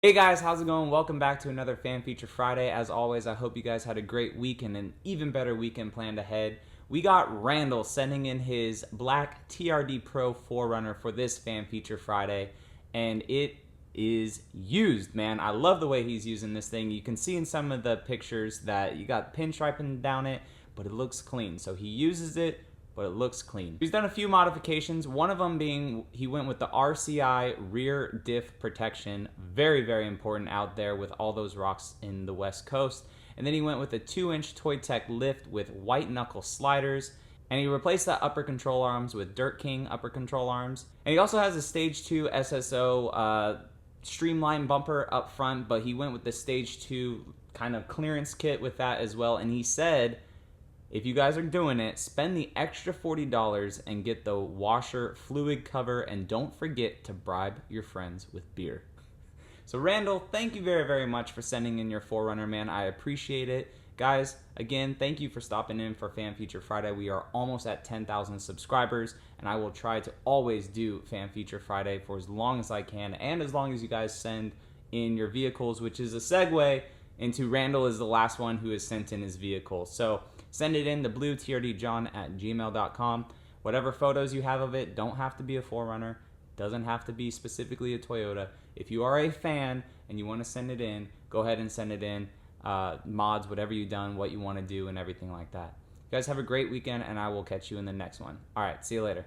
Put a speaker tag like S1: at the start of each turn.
S1: Hey guys, how's it going? Welcome back to another Fan Feature Friday. As always, I hope you guys had a great week and an even better weekend planned ahead. We got Randall sending in his black TRD Pro 4Runner for this Fan Feature Friday, and it is used, man. I love the way he's using this thing. You can see in some of the pictures that you got pinstriping down it, but it looks clean. So he uses it, but it looks clean. He's done a few modifications, one of them being he went with the RCI rear diff protection. Very, very important out there with all those rocks in the West Coast. And then he went with a 2-inch Toy Tech lift with white knuckle sliders. And he replaced the upper control arms with Dirt King upper control arms. And he also has a Stage 2 SSO streamline bumper up front, but he went with the Stage 2 kind of clearance kit with that as well. And he said, if you guys are doing it, spend the extra $40 and get the washer fluid cover, and don't forget to bribe your friends with beer. So Randall, thank you very, very much for sending in your 4Runner, man. I appreciate it. Guys, again, thank you for stopping in for Fan Feature Friday. We are almost at 10,000 subscribers, and I will try to always do Fan Feature Friday for as long as I can, and as long as you guys send in your vehicles, which is a segue into Randall is the last one who has sent in his vehicle. So send it in to bluetrdjon@gmail.com. Whatever photos you have of it, don't have to be a 4Runner, doesn't have to be specifically a Toyota. If you are a fan and you want to send it in, go ahead and send it in. Mods, whatever you've done, what you want to do, and everything like that. You guys have a great weekend, and I will catch you in the next one. All right, see you later.